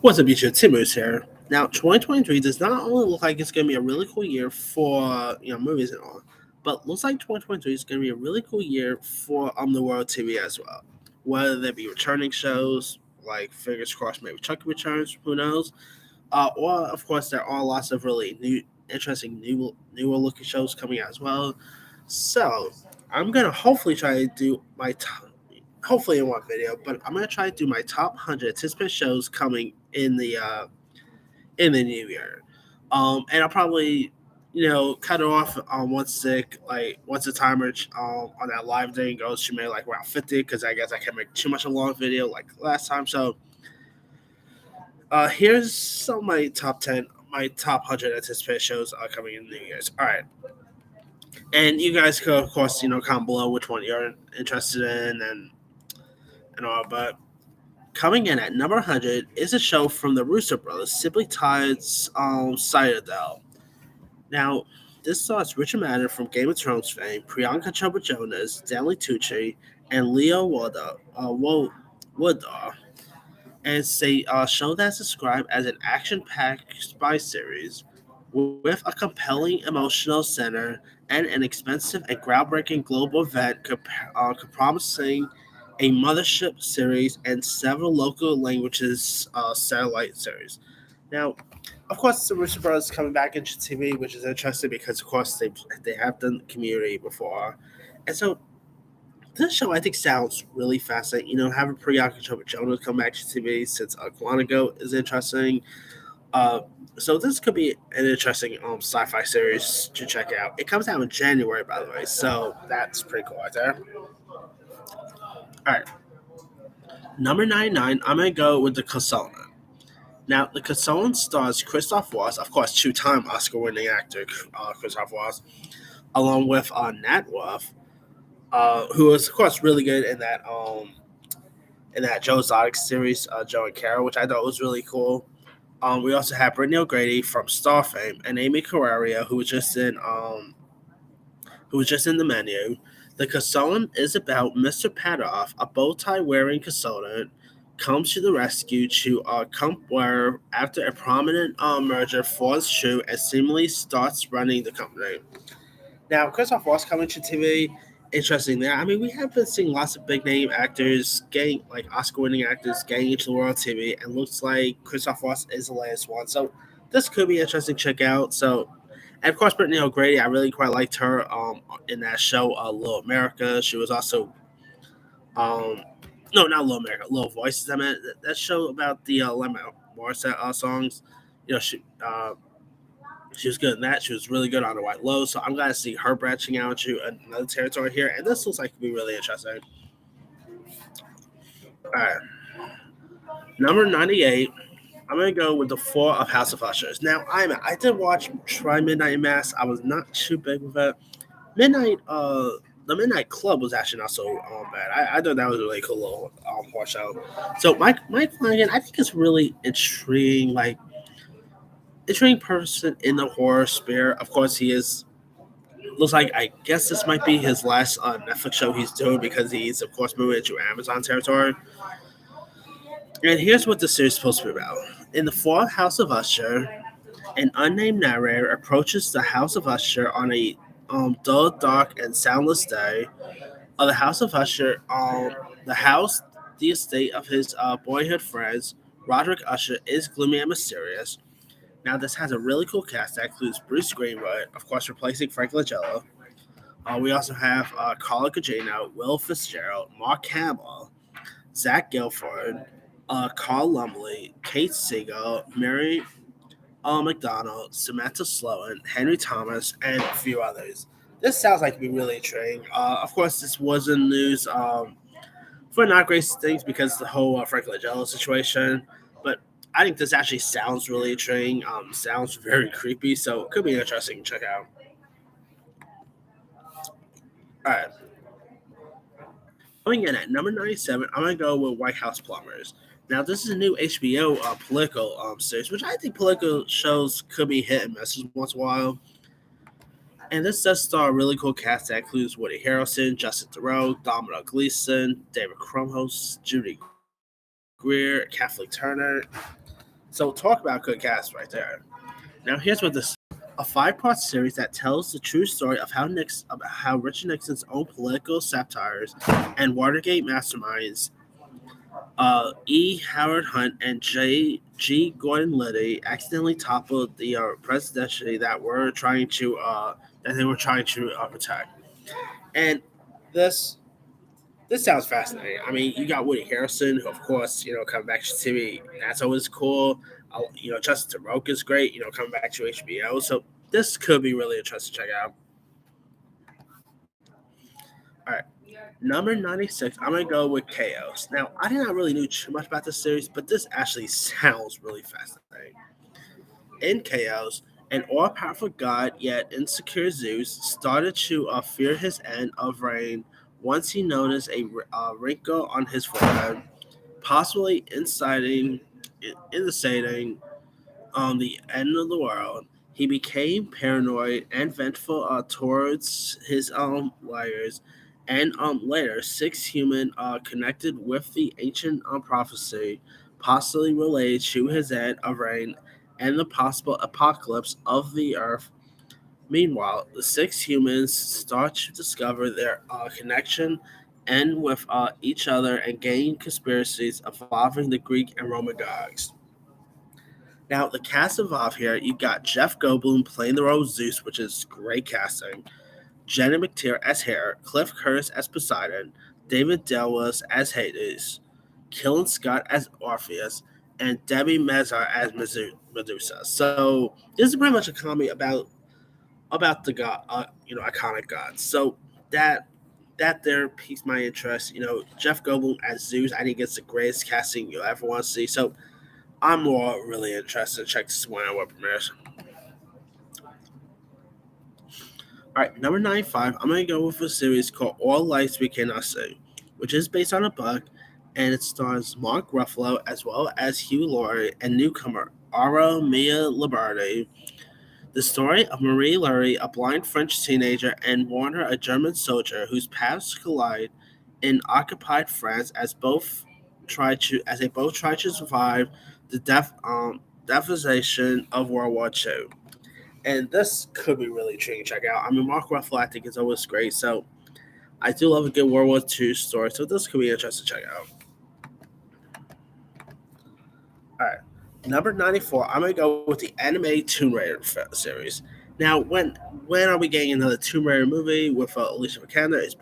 What's up, YouTube? Tim Moose here. Now, 2023 does not only look like it's going to be a really cool year for movies and all, but looks like 2023 is going to be a really cool year for the world TV as well. Whether there be returning shows, like fingers crossed, maybe Chucky returns, who knows? Or of course, there are lots of really interesting newer looking shows coming out as well. So, I'm gonna hopefully try to do hopefully in one video, but I'm gonna try to do my top 100 anticipated shows coming in the new year. And I'll probably cut it off once the timer on that live thing goes to maybe like around 50 because I guess I can't make too much a long video like last time. So here's some of my top 10, my top 100 anticipated shows coming in the New Year's. All right, and you guys could of course comment below which one you're interested in and all, but coming in at number 100 is a show from the Russo brothers, Simply Tied's Citadel. Now, this stars Richard Madden from Game of Thrones fame, Priyanka Chopra Jonas, Stanley Tucci, and Leo Woodaw. And it's a show that's described as an action-packed spy series with a compelling emotional center and an expensive and groundbreaking global event promising a mothership series and several local languages satellite series. Now, of course, the Russo Brothers coming back into TV, which is interesting because, of course, they have done Community before, and so this show I think sounds really fascinating. Having Priyanka Chopra Jonas come back to TV since Quantico is interesting. Uh, so this could be an interesting sci-fi series to check out. It comes out in January, by the way, so that's pretty cool right there. All right, number 99, I'm gonna go with the Consultant. Now, the Consultant stars Christoph Waltz, of course, two-time Oscar-winning actor Christoph Waltz, along with Nat Wolff, who was, of course, really good in that Joe Exotic series, Joe and Carol, which I thought was really cool. We also have Brittany O'Grady from Star fame and Amy Carrera, who was just in the menu. The consultant is about Mr. Padoff, a bow tie wearing consultant, comes to the rescue to come where after a prominent merger falls through and seemingly starts running the company. Now, Christoph Waltz coming to TV, interesting there. I mean, we have been seeing lots of big name actors getting, like Oscar winning actors, getting into the world TV, and looks like Christoph Waltz is the latest one. So this could be interesting to check out. So, and of course, Brittany O'Grady, I really quite liked her in that show, Little America. She was also, um, no, not Little America, Little Voices. I mean, that show about the Lemon Morissette songs. You know, she was good in that. She was really good on the White Low. So I'm glad to see her branching out to another territory here. And this looks like it could be really interesting. All right. Number 98, I'm going to go with the Four of House of Ushers. Now, I did watch Try Midnight Mass. I was not too big with it. The Midnight Club was actually not so bad. I thought that was a really cool little horror show. So Mike Flanagan, I think is really intriguing, like intriguing person in the horror sphere. Of course, he is. Looks like I guess this might be his last Netflix show he's doing because he's of course moving into Amazon territory. And here's what the series is supposed to be about. In the fourth House of Usher, an unnamed narrator approaches the House of Usher on a dull, dark, and soundless day. The House of Usher, the house, the estate of his boyhood friends, Roderick Usher, is gloomy and mysterious. Now, this has a really cool cast that includes Bruce Greenwood, of course, replacing Frank Langella. We also have Carla Gugino, Will Fitzgerald, Mark Hamill, Zach Gilford, Carl Lumley, Kate Siegel, Mary McDonald, Samantha Sloan, Henry Thomas, and a few others. This sounds like it'd be really intriguing. Of course, this was in news for not great things because of the whole Frank Langella situation, but I think this actually sounds really intriguing. Sounds very creepy, so it could be interesting to check out. All right. Coming in at number 97, I'm going to go with White House Plumbers. Now, this is a new HBO political series, which I think political shows could be hit and miss once in a while. And this does star a really cool cast that includes Woody Harrelson, Justin Theroux, Domhnall Gleeson, David Krumholtz, Judy Greer, Kathleen Turner. So talk about good cast right there. Now here's what this: a five-part series that tells the true story of how Richard Nixon's own political satires and Watergate masterminds, E. Howard Hunt and J. G. Gordon Liddy, accidentally toppled the presidency that they were trying to protect. And this this sounds fascinating. I mean, you got Woody Harrelson, who, of course, coming back to TV. That's always cool. Justin Timberlake is great. Coming back to HBO. So this could be really interesting to check out. All right, number 96. I'm gonna go with Chaos. Now, I did not really know too much about this series, but this actually sounds really fascinating. In Chaos, an all-powerful god yet insecure Zeus started to fear his end of reign once he noticed a wrinkle on his forehead, possibly indicating the end of the world. He became paranoid and vengeful towards his liars, and later six human connected with the ancient prophecy, possibly related to his end of reign and the possible apocalypse of the earth. Meanwhile, the six humans start to discover their connection and with each other and gain conspiracies involving the Greek and Roman gods. Now, the cast involved here, you got Jeff Goldblum playing the role of Zeus, which is great casting. Jenna McTeer as Hera, Cliff Curtis as Poseidon, David Delwas as Hades, Killen Scott as Orpheus, and Debbie Mezar as Medusa. So this is pretty much a comedy about the god, iconic gods. So that that there piques my interest. Jeff Goldblum as Zeus, I think it's the greatest casting you'll ever want to see. So I'm more really interested to check this one out when it premieres. All right, number 95, I'm going to go with a series called All Lights We Cannot See, which is based on a book, and it stars Mark Ruffalo as well as Hugh Laurie and newcomer Ara Mia Liberty. The story of Marie Laurie, a blind French teenager, and Warner, a German soldier whose paths collide in occupied France as they both try to survive the devastation of World War II. And this could be really intriguing to check out. I mean, Mark Ruffalo, I think, is always great. So I do love a good World War II story. So this could be interesting to check out. All right. Number 94, I'm going to go with the anime Tomb Raider series. Now, when are we getting another Tomb Raider movie with Alicia Vikander? It's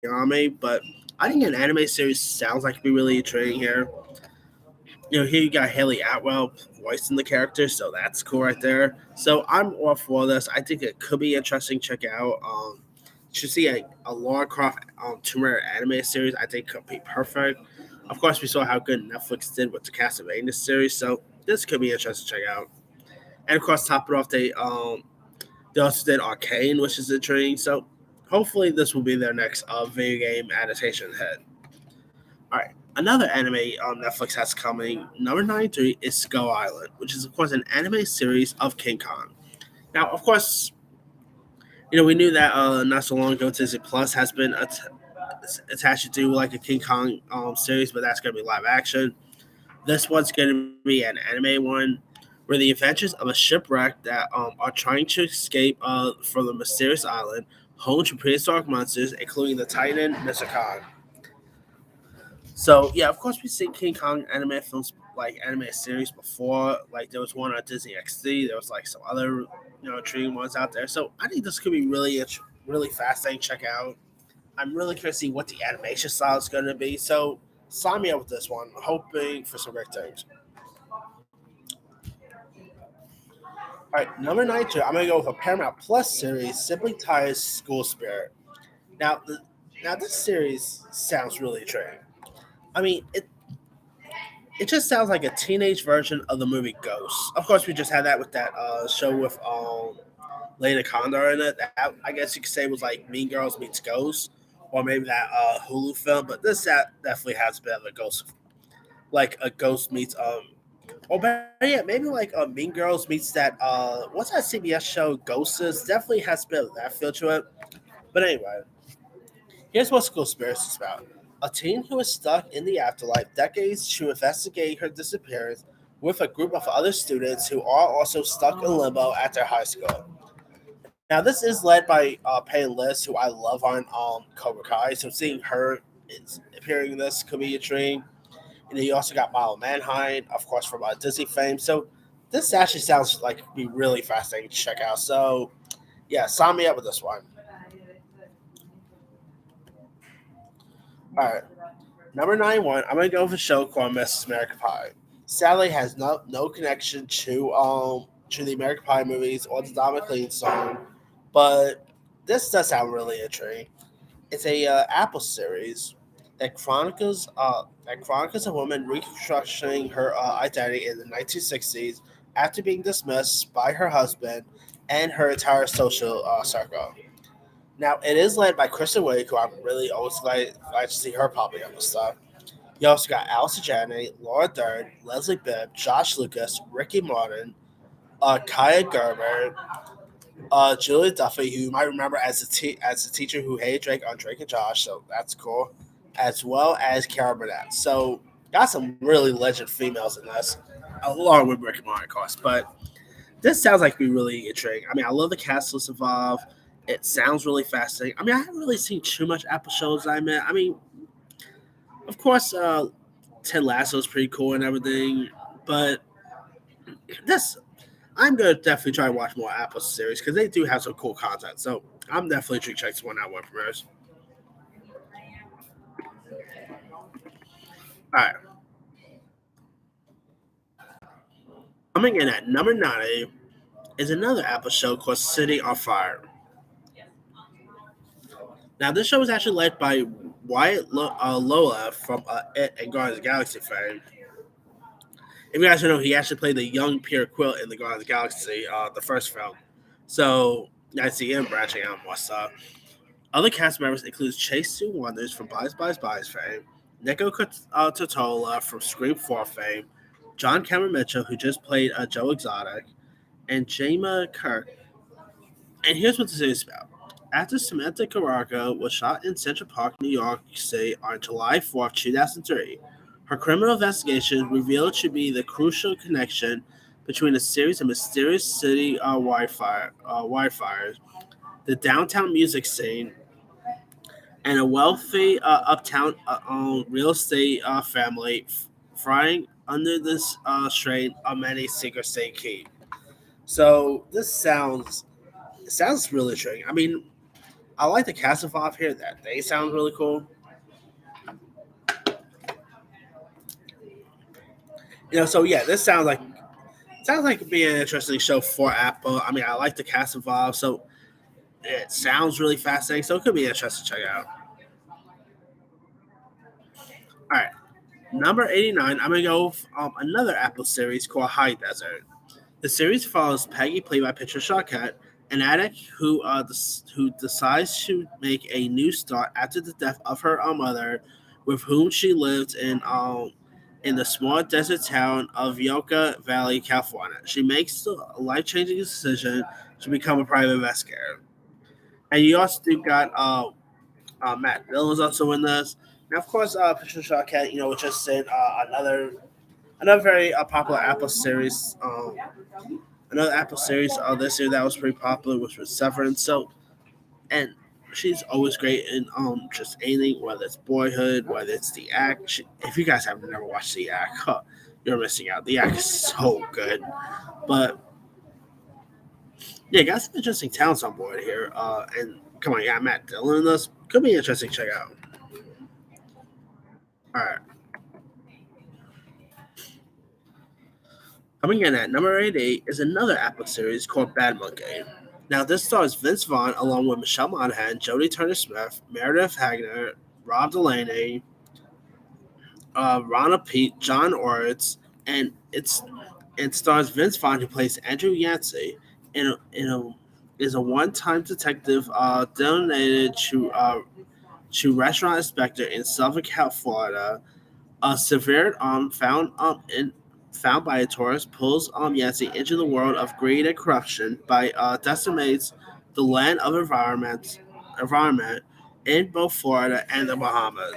beyond me, but I think an anime series sounds like it'd be really intriguing here. Here you got Haley Atwell voicing the character, so that's cool right there. So I'm all for this. I think it could be interesting to check out. To see a Lara Croft Tomb Raider anime series, I think could be perfect. Of course, we saw how good Netflix did with the Castlevania series, so this could be interesting to check out. And of course, top it off, they also did Arcane, which is intriguing. So hopefully, this will be their next video game adaptation hit. All right. Another anime Netflix has coming, number 93, is Skull Island, which is, of course, an anime series of King Kong. Now, of course, we knew that not so long ago, Disney Plus has been attached to do like a King Kong series, but that's going to be live action. This one's going to be an anime one, where the adventures of a shipwreck that are trying to escape from the mysterious island, home to prehistoric monsters, including the Titan, Mr. Kong. So yeah, of course we've seen King Kong anime films like anime series before. Like there was one on Disney XD. There was like some other intriguing ones out there. So I think this could be really fascinating. To check out. I'm really curious to see what the animation style is going to be. So sign me up with this one. Hoping for some great things. All right, number 92. I'm gonna go with a Paramount Plus series, Simply Ties School Spirit. Now, now this series sounds really intriguing. I mean, it just sounds like a teenage version of the movie Ghost. Of course, we just had that with that show with Lena Condor in it. That I guess you could say was like Mean Girls meets Ghost, or maybe that Hulu film. But definitely has a bit of a Ghost, like a Ghost meets or better yet, maybe like Mean Girls meets that what's that CBS show Ghosts? Definitely has a bit of that feel to it. But anyway, here's what School Spirits is about. A teen who is stuck in the afterlife decades to investigate her disappearance with a group of other students who are also stuck in limbo at their high school. Now, this is led by Payne List, who I love on Cobra Kai. So seeing her appearing in this could be intriguing. And then you also got Milo Manheim, of course, from Disney fame. So this actually sounds like it'd be really fascinating to check out. So yeah, sign me up with this one. All right, number 91. I'm gonna go with a show called Mrs. American Pie. Sadly, has no connection to the American Pie movies or the Don McLean song, but this does sound really intriguing. It's a Apple series that chronicles a woman reconstructing her identity in the 1960s after being dismissed by her husband and her entire social circle. Now, it is led by Kristen Wiig, who I'm really always glad to see her popping up with stuff. You also got Allison Janney, Laura Dern, Leslie Bibb, Josh Lucas, Ricky Martin, Kaya Gerber, Julia Duffy, who you might remember as the teacher who hated Drake on Drake and Josh, so that's cool, as well as Cara Burnett. So got some really legend females in this, along with Ricky Martin, of course. But this sounds like it'd be really intriguing. I mean, I love the cast list involved. It sounds really fascinating. I mean, I haven't really seen too much Apple shows. I mean, of course, Ted Lasso is pretty cool and everything, but this I'm gonna definitely try to watch more Apple series because they do have some cool content. So I'm definitely trying to check this one out when it premieres. All right, coming in at number 90 is another Apple show called City on Fire. Now, this show was actually led by Lola from It and Guardians of the Galaxy fame. If you guys don't know, he actually played the young Peter Quill in the Guardians of the Galaxy, the first film. So I see him branching out more stuff. Other cast members include Chase Sue Wonders from Buys fame, Nico Totola from Scream 4 fame, John Cameron Mitchell, who just played Joe Exotic, and Jama Kirk. And here's what the series is about. After Samantha Caraca was shot in Central Park, New York City on July 4th, 2003, her criminal investigation revealed to be the crucial connection between a series of mysterious city wildfires, the downtown music scene, and a wealthy uptown owned real estate family frying under this strain of many secrets they keep. So this sounds really intriguing. I mean, I like the cast involved here. That they sound really cool. So yeah, this sounds like it'd be an interesting show for Apple. I mean, I like the cast involved, so it sounds really fascinating. So it could be interesting to check out. All right, number 89. I'm gonna go with, another Apple series called High Desert. The series follows Peggy, played by Patricia Arquette, an addict who decides to make a new start after the death of her mother, with whom she lived in the small desert town of Yucca Valley, California. She makes the life changing decision to become a private investigator. And you also do got Matt Dillon's also in this. Now, of course, Patricia Arquette, just in another very popular Apple series. Another Apple series this year that was pretty popular, which was Severance. So, and she's always great in just anything, whether it's Boyhood, whether it's The Act. If you guys have never watched The Act, you're missing out. The Act is so good. But yeah, got some interesting talents on board here. And come on, yeah, Matt Dillon in this could be interesting to check out. All right. Coming in at number 88 is another Apple series called Bad Monkey. Now, this stars Vince Vaughn along with Michelle Monaghan, Jodie Turner Smith, Meredith Hagner, Rob Delaney, Rana Pete, John Orts, and it stars Vince Vaughn, who plays Andrew Yancey, in a is a one-time detective donated to restaurant inspector in Suffolk, Florida. A severe found by a tourist pulls Yancey into the world of greed and corruption by decimates the land of environment in both Florida and the Bahamas.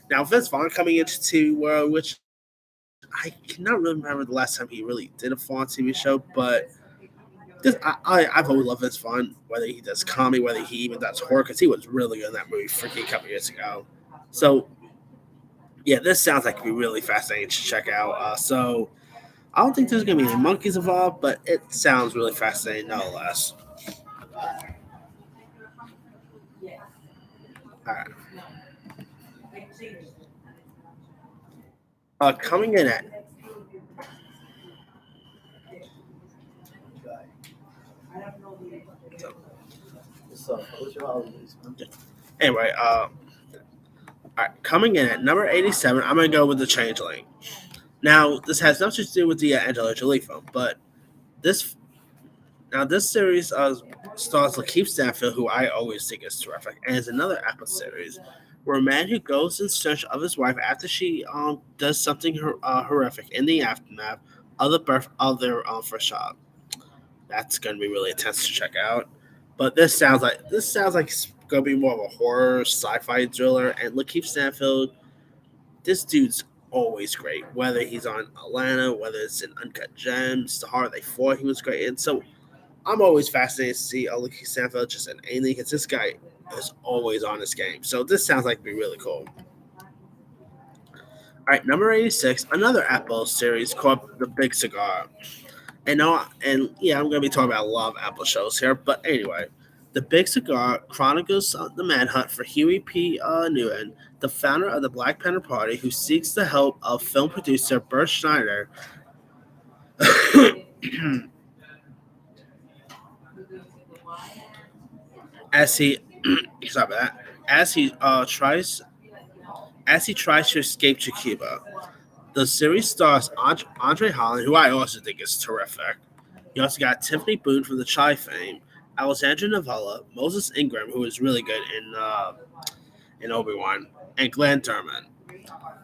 Now, Vince Vaughn coming into the world, which I cannot really remember the last time he really did a full-on TV show, but I've always loved his fun, whether he does comedy, whether he even does horror, because he was really good in that movie freaking a couple years ago. So, yeah, this sounds like it'd be really fascinating to check out. So, I don't think there's going to be any monkeys involved, but it sounds really fascinating nonetheless. All right. Coming in at anyway, all right, coming in at number 87, I'm gonna go with the Changeling. Now, this has nothing to do with the Angela Jolie film, but this this series stars Lakeith Stanfield, who I always think is terrific, and it's another Apple series where a man who goes in search of his wife after she does something horrific in the aftermath of the birth of their first child. That's gonna be really intense to check out. But this sounds like it's gonna be more of a horror sci-fi thriller, and Lakeith Stanfield, this dude's always great. Whether he's on Atlanta, whether it's in Uncut Gems, The Heart They Fought, he was great. And so I'm always fascinated to see Lakeith Stanfield just in anything because this guy is always on his game. So this sounds like it'd be really cool. All right, number 86, another Apple series called The Big Cigar. And yeah, I'm gonna be talking about a lot of Apple shows here, but anyway, The Big Cigar chronicles the manhunt for Huey P. Newton, the founder of the Black Panther Party, who seeks the help of film producer Bert Schneider as he sorry about that as he tries to escape to Cuba. The series stars Andre Holland, who I also think is terrific. You also got Tiffany Boone from the Chai fame, Alexandra Novella, Moses Ingram, who is really good in Obi Wan, and Glenn Turman.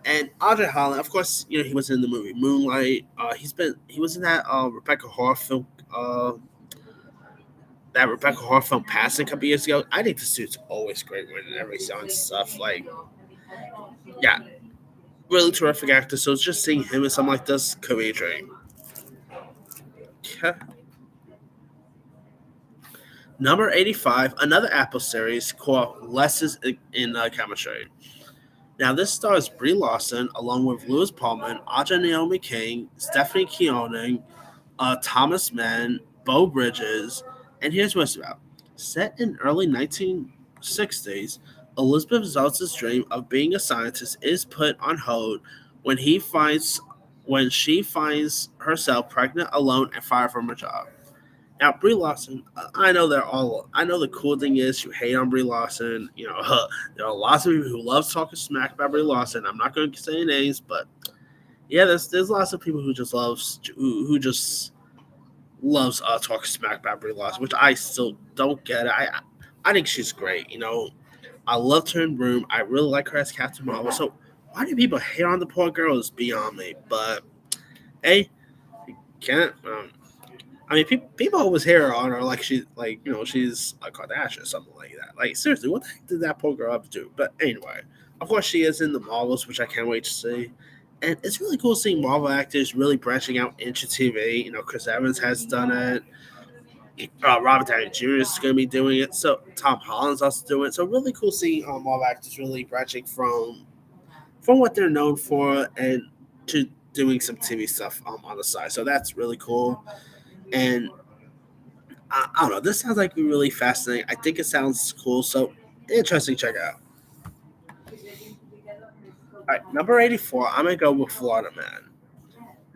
And Andre Holland, of course, he was in the movie Moonlight. He was in that Rebecca Hall film Passing a couple years ago. I think this dude's always great whenever he's on stuff. Like, yeah, really terrific actor. So just seeing him in something like this could be a dream. Okay. Number 85, another Apple series called Lessons in Chemistry. Now, this stars Brie Larson along with Lewis Pullman, Aja Naomi King, Stephanie Keoning, Thomas Mann, Bo Bridges, and here's what it's about. Set in early 1960s, Elizabeth Zeltz's dream of being a scientist is put on hold when he finds when she finds herself pregnant, alone, and fired from her job. Now, Brie Larson, I know they're all. I know the cool thing is you hate on Brie Larson. There are lots of people who love talking smack about Brie Larson. I'm not going to say names, but yeah, there's lots of people who just loves talking smack about Brie Larson, which I still don't get. I think she's great. I loved her in Room. I really like her as Captain Marvel. So why do people hate on the poor girl is beyond me. But hey, you can't. I mean, people always hear on her like she's a Kardashian or something like that. Like seriously, what the heck did that poor girl have to do? But anyway, of course she is in the Marvels, which I can't wait to see. And it's really cool seeing Marvel actors really branching out into TV. Chris Evans has done it. Robert Downey Jr. is going to be doing it. So Tom Holland's also doing it. So really cool seeing Marvel actors really branching from what they're known for and to doing some TV stuff on the side. So that's really cool. And I don't know. This sounds like really fascinating. I think it sounds cool. So interesting. Check it out. All right, number 84. I'm gonna go with Florida Man.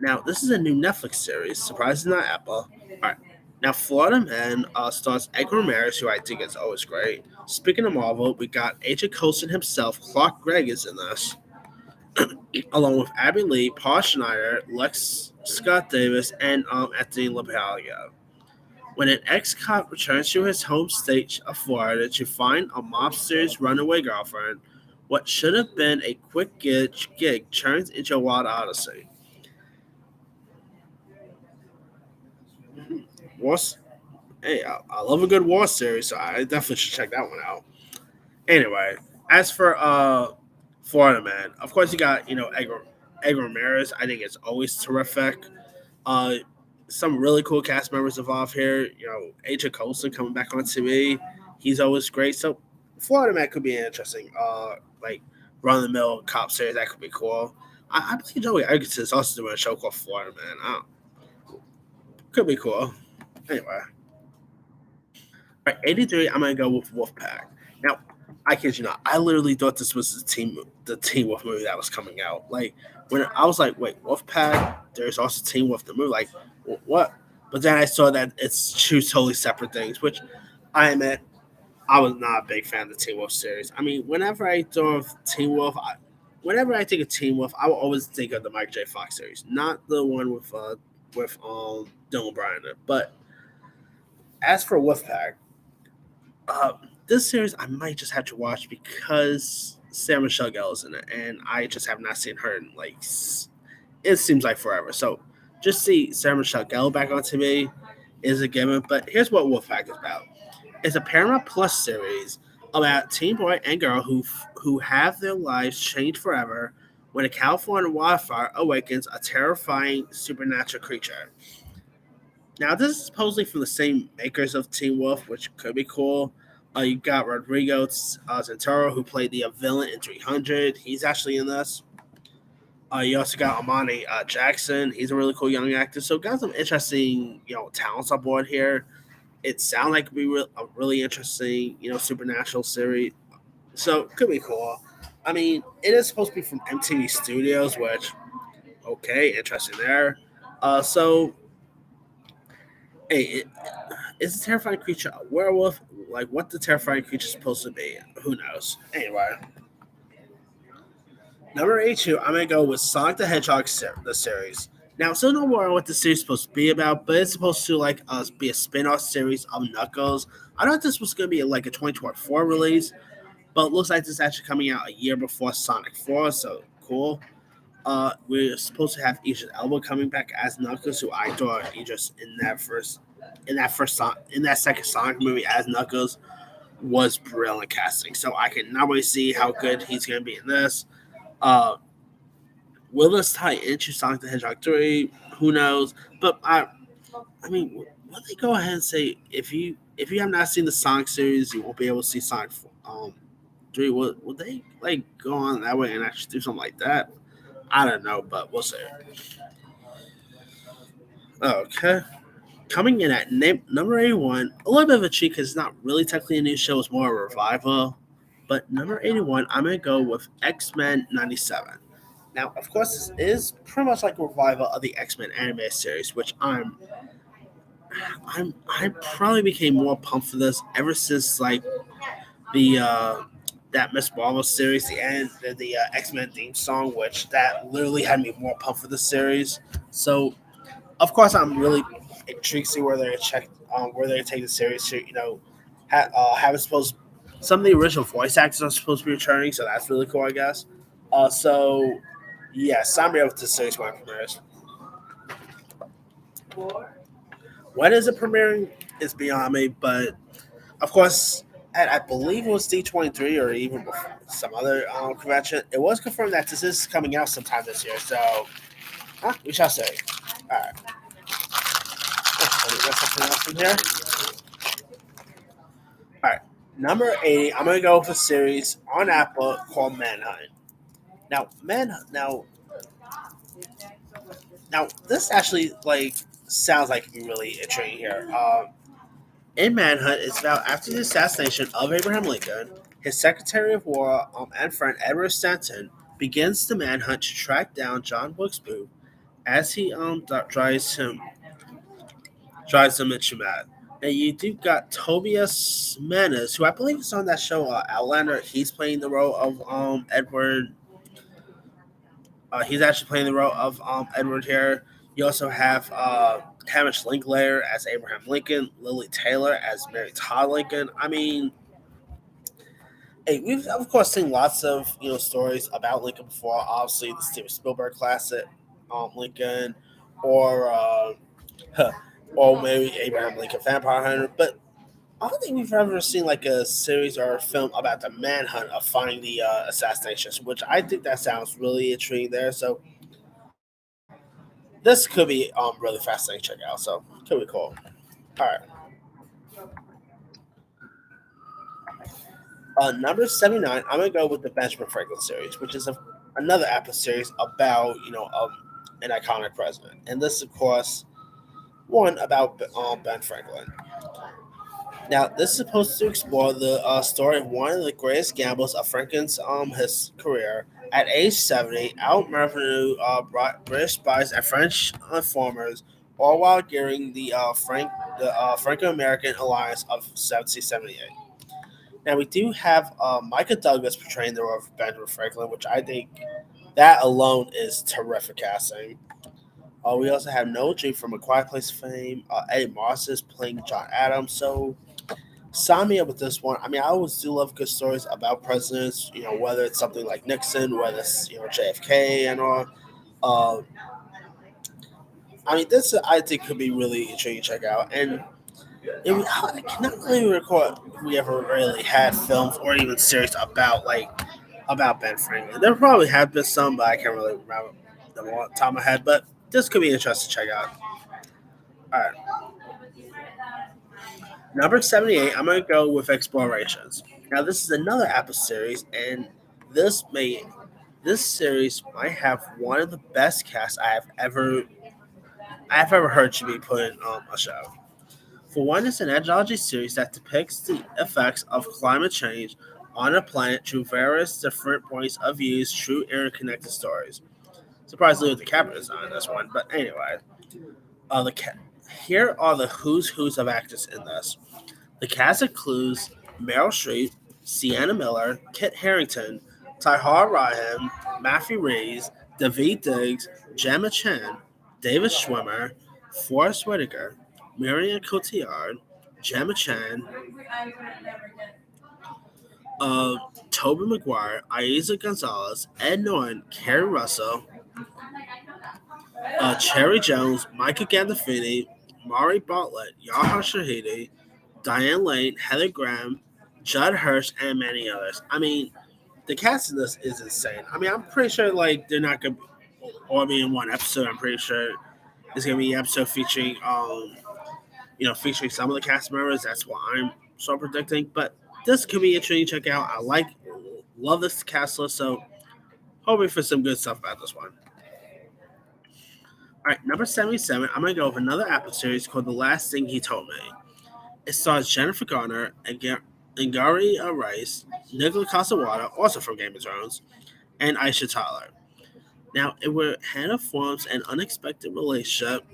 Now this is a new Netflix series. Surprisingly not Apple. All right. Now Florida Man stars Edgar Ramirez, who I think is always great. Speaking of Marvel, we got Agent Coulson himself. Clark Gregg is in this, along with Abby Lee, Paul Schneider, Lex Scott Davis, and Anthony LaPaglia. When an ex-cop returns to his home state of Florida to find a mobster's runaway girlfriend, what should have been a quick gig turns into a wild odyssey. Wars, hey, I love a good war series, so I definitely should check that one out. Anyway, as for Florida Man, of course you got Edgar. Edgar Ramirez, I think it's always terrific. Uh, some really cool cast members involved here. Agent Coulson coming back on TV. He's always great. So Florida Man could be interesting. Like run of the mill cop series that could be cool. I believe Joey Edgerton is also doing a show called Florida Man. Could be cool. Anyway, all right, 83. I'm gonna go with Wolfpack. Now, I kid you not. I literally thought this was the Teen Wolf movie that was coming out. Like when I was like, wait, Wolfpack. There's also Teen Wolf the movie. Like what? But then I saw that it's two totally separate things, which I admit I was not a big fan of the Teen Wolf series. I mean, whenever I thought of whenever I think of Teen Wolf, I will always think of the Mike J. Fox series, not the one with Dylan Bryan. But as for Wolfpack, uh, this series I might just have to watch because Sarah Michelle Gellar is in it, and I just have not seen her in like it seems like forever. So just see Sarah Michelle Gellar back on TV is a given. But here's what Wolfpack is about. It's a Paramount Plus series about teen boy and girl who have their lives changed forever when a California wildfire awakens a terrifying supernatural creature. Now, this is supposedly from the same makers of Teen Wolf, which could be cool. You got Rodrigo Santoro, who played the villain in 300. He's actually in this. You also got Amani Jackson. He's a really cool young actor. So, got some interesting, talents on board here. It sounds like it could be a really interesting, supernatural series. So, could be cool. I mean, it is supposed to be from MTV Studios, which okay, interesting there. So, hey, is a terrifying creature a werewolf? Like, what the terrifying creature is supposed to be? Who knows? Anyway, number 82, I'm gonna go with Sonic the Hedgehog the series. Now, still no more on what the series is supposed to be about, but it's supposed to like be a spin-off series of Knuckles. I thought this was gonna be like a 2024 release, but it looks like this is actually coming out a year before Sonic 4, so cool. We're supposed to have Idris Elba coming back as Knuckles, who I thought Idris in that second Sonic movie as Knuckles was brilliant casting. So I can not really see how good he's gonna be in this. Uh, will this tie into Sonic the Hedgehog 3? Who knows? But I mean, will they go ahead and say if you have not seen the Sonic series, you won't be able to see Sonic 3? Will they like go on that way and actually do something like that? I don't know, but we'll see. Okay. Coming in at number 81, a little bit of a cheat because it's not really technically a new show, it's more a revival. But number 81, I'm going to go with X Men 97. Now, of course, this is pretty much like a revival of the X Men anime series, which I probably became more pumped for this ever since like the that Miss Marvel series, the end, the X Men theme song, which that literally had me more pumped for the series. So of course, I'm really intrigued to see where they take the series to. Have it supposed some of the original voice actors are supposed to be returning, so that's really cool, I guess. So yeah, sign me up with the series when it premieres. When is it premiering? Is beyond me, but of course, I believe it was D23 or even before some other convention. It was confirmed that this is coming out sometime this year, so we shall see. All right. Let me get something else in here. All right, number 80. I'm gonna go with a series on Apple called Manhunt. Now, now this actually like sounds like it'd be really intriguing here. In Manhunt, it's about after the assassination of Abraham Lincoln, his Secretary of War and friend Edward Stanton begins the manhunt to track down John Wilkes Booth as he drives him into mad. And you do got Tobias Menzies, who I believe is on that show Outlander. He's playing the role of Edward. He's actually playing the role of Edward here. You also have Hamish Linklater as Abraham Lincoln, Lily Taylor as Mary Todd Lincoln. I mean, hey, we've of course seen lots of stories about Lincoln before. Obviously, the Steven Spielberg classic, Lincoln, or or maybe Abraham Lincoln Vampire Hunter. But I don't think we've ever seen like a series or a film about the manhunt of finding the assassinations, which I think that sounds really intriguing there. So This could be really fascinating to check out. So could be cool. All right. Number 79, I'm gonna go with the Benjamin Franklin series, which is another Apple series about an iconic president, and this, of course, one about Ben Franklin. Now, this is supposed to explore the story of one of the greatest gambles of Franklin's his career. At age 70, outmaneuvered British spies and French informers, all while gearing the Franco-American alliance of 1778. Now we do have Micah Douglas portraying the role of Benjamin Franklin, which I think that alone is terrific casting. We also have Noah G from A Quiet Place fame. Eddie Moss is playing John Adams. So sign me up with this one. I mean, I always do love good stories about presidents. Whether it's something like Nixon, whether it's JFK and all. Uh, I mean, this I think could be really intriguing to check out. And I cannot really recall if we ever really had films or even series about Ben Franklin. There probably have been some, but I can't really remember them all off the top of my head. But this could be interesting to check out. All right, number 78. I'm gonna go with Explorations. Now this is another Apple series, and this may this series might have one of the best casts I've ever heard to be put in a show. For one, it's an anthology series that depicts the effects of climate change on a planet through various different points of views, true interconnected stories. Surprisingly, with the camera design on this one, but anyway, uh, the ca- here are the who's of actors in this. The cast includes Meryl Streep, Sienna Miller, Kit Harington, Tahar Rahim, Matthew Reeves, David Diggs, Gemma Chan, David Schwimmer, Forrest Whitaker, Marion Cotillard, Gemma Chan, uh, Toby Maguire, Aiza Gonzalez, Ed Norton, Kerry Russell, Cherry Jones, Michael Gandolfini, Mari Bartlett, Yaha Shahidi, Diane Lane, Heather Graham, Judd Hirsch, and many others. I mean, the cast in this is insane. I mean, I'm pretty sure like they're not gonna all be in one episode. I'm pretty sure it's gonna be an episode featuring featuring some of the cast members. That's what I'm sort of predicting. But this could be interesting to check out. Love this cast list, so hoping for some good stuff about this one. All right, number 77. I'm gonna go with another Apple series called The Last Thing He Told Me. It stars Jennifer Garner and Angari Rice, Nicola Casawada, also from Game of Thrones, and Aisha Tyler. Now, it where Hannah forms an unexpected relationship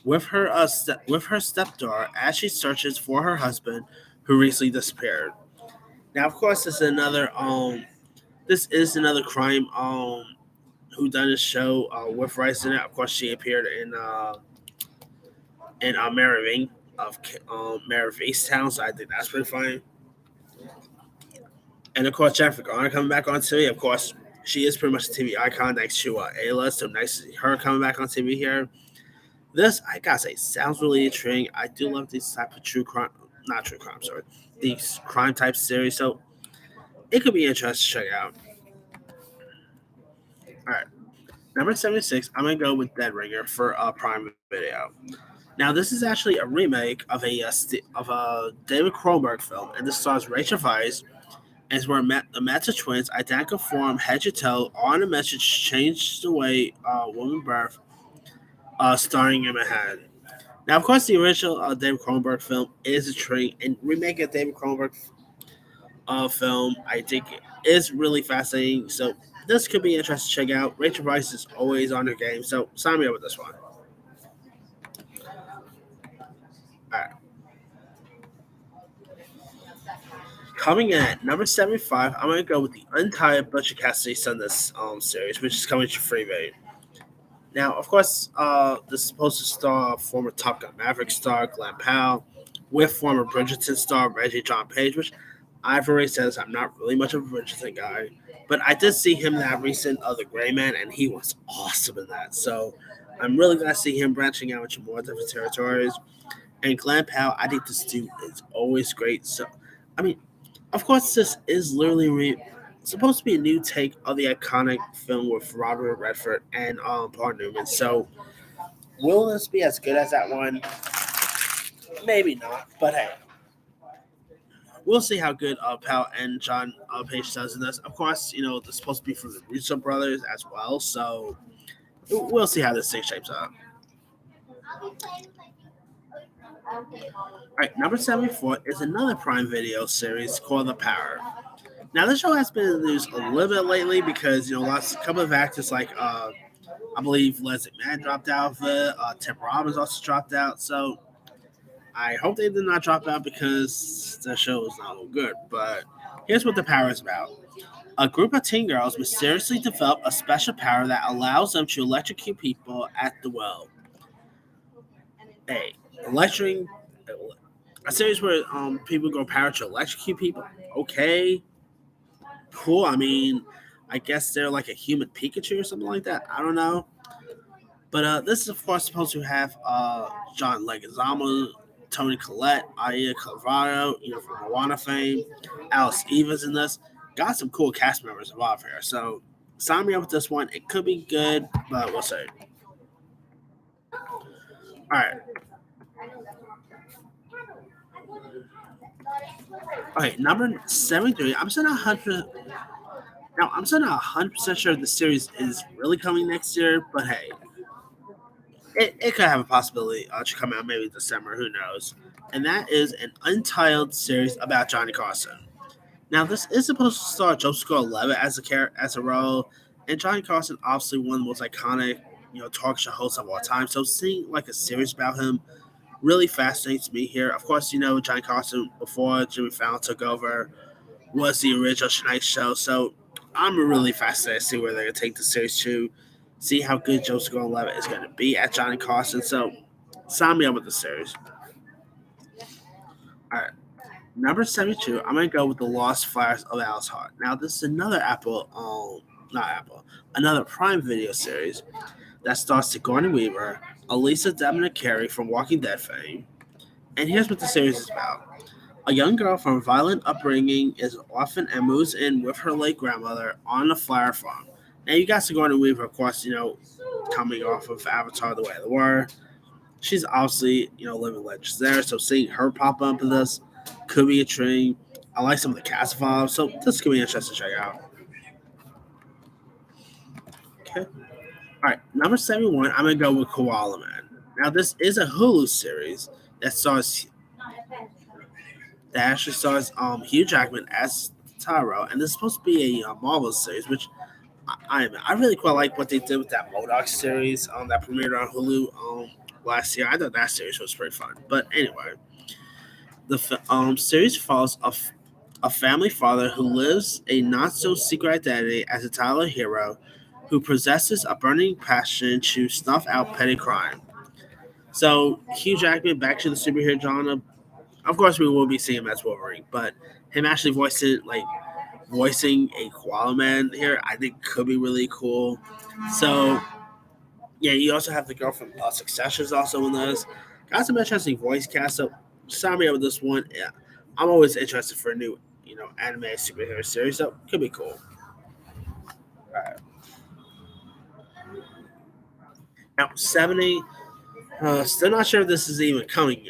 with her stepdaughter as she searches for her husband, who recently disappeared. Now, of course, this is another crime who done this show with Rice in it. Of course, she appeared in Mary Ving of Mary of Easttown, so I think that's pretty funny. And of course, Jennifer Garner coming back on TV. Of course, she is pretty much a TV icon next to A-List. So nice to see her coming back on TV here. This, I gotta say, sounds really intriguing. I do love these type of true crime, not true crime, sorry, these crime type series. So it could be interesting to check out. All right, number 76. I'm gonna go with Dead Ringer for Prime Video. Now, this is actually a remake of a David Cronenberg film, and this stars Rachel Weisz, and it's where the Meta twins, identical form, head to toe, on a message changed the way woman birth, starring Emma Manhattan. Now, of course, the original David Cronenberg film is a treat, and remaking a David Cronenberg film, I think, is really fascinating. So this could be interesting to check out. Rachel Weisz is always on her game, so sign me up with this one. All right. Coming in at number 75, I'm going to go with the entire Butcher Cassidy Sundance series, which is coming to Freevee. Now, of course, this is supposed to star former Top Gun Maverick star Glenn Powell with former Bridgerton star Reggie John Page, which I've already said I'm not really much of a Bridgerton guy, but I did see him in that recent The Gray Man, and he was awesome in that. So I'm really glad to see him branching out into more different territories. And Glenn Powell, I think this dude is always great. So, I mean, of course, this is literally supposed to be a new take of the iconic film with Robert Redford and Paul Newman. So will this be as good as that one? Maybe not, but hey, we'll see how good Pal and John Page does in this. Of course, it's supposed to be from the Russo brothers as well, so we'll see how this thing shapes up. All right, number 74 is another Prime Video series called The Power. Now, this show has been in the news a little bit lately because a couple of actors like I believe Leslie Mann dropped out of it. Tim Robbins also dropped out. So I hope they did not drop out because the show is not good. But here's what The Power is about. A group of teen girls mysteriously develop a special power that allows them to electrocute people at the will. Hey, electrocuting a series where people go power to electrocute people. Okay, cool. I mean, I guess they're like a human Pikachu or something like that. I don't know. But this is of course supposed to have John Leguizamo, Tony Collette, Aya Carvalho, from Moana fame, Alice Eva's in this. Got some cool cast members involved here. So sign me up with this one. It could be good, but we'll see. All right. Okay, number 73. I'm still not 100. Now I'm still not 100% sure the series is really coming next year, but hey, it could have a possibility to come out maybe December. Who knows? And that is an untitled series about Johnny Carson. Now this is supposed to star Joseph Gordon-Levitt as a role, and Johnny Carson obviously one of the most iconic talk show hosts of all time. So seeing like a series about him really fascinates me here. Of course, Johnny Carson before Jimmy Fallon took over was the original Tonight Show. So I'm really fascinated to see where they're going to take the series to, see how good Joseph Gordon-Levitt is going to be at Johnny Carson. So sign me up with the series. All right. Number 72, I'm going to go with The Lost Flowers of Alice Hart. Now, this is another another Prime Video series that stars Sigourney Weaver, Elisa Debnah Carey from Walking Dead fame. And here's what the series is about. A young girl from a violent upbringing is an orphan and moves in with her late grandmother on a flower farm. Now, you got Sigourney Weaver, of course, coming off of Avatar The Way of the Water. She's obviously, living legends there. So seeing her pop up in this could be intriguing. I like some of the cast involved, so this could be interesting to check out. Okay. All right, number 71, I'm going to go with Koala Man. Now, this is a Hulu series that actually stars Hugh Jackman as Taro, and this is supposed to be a Marvel series, which I really quite like what they did with that MODOK series that premiered on Hulu last year. I thought that series was pretty fun. But anyway, the series follows a family father who lives a not-so-secret identity as a Tyler hero who possesses a burning passion to snuff out petty crime. So Hugh Jackman back to the superhero genre. Of course, we will be seeing him as Wolverine, but him actually voicing a Koala Man here, I think could be really cool. So yeah, you also have the girl from Succession is also in this. Got some interesting voice cast. So sign me up with this one. Yeah, I'm always interested for a new anime superhero series. So could be cool. All right. Now 70. Still not sure if this is even coming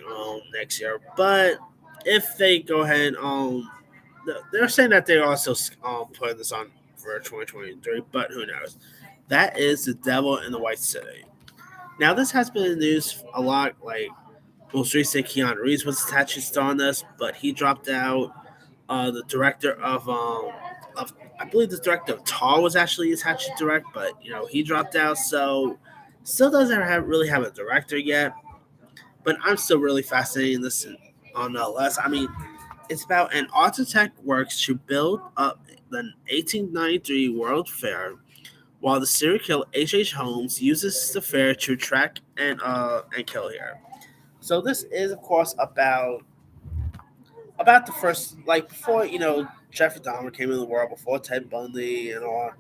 next year, but if they go ahead, they're saying that they're also putting this on for 2023, but who knows? That is The Devil in the White City. Now, this has been in the news a lot. Like most recently, Keanu Reeves was attached to star on this, but he dropped out. The director of I believe the director of Tar was actually attached to direct, but he dropped out. So still doesn't really have a director yet. But I'm still really fascinated in this on nonetheless. I mean, it's about an architect works to build up the 1893 World Fair, while the serial killer H. Holmes uses the fair to track and kill here. So this is, of course, about the first, like before Jeffrey Dahmer came in the world, before Ted Bundy and all.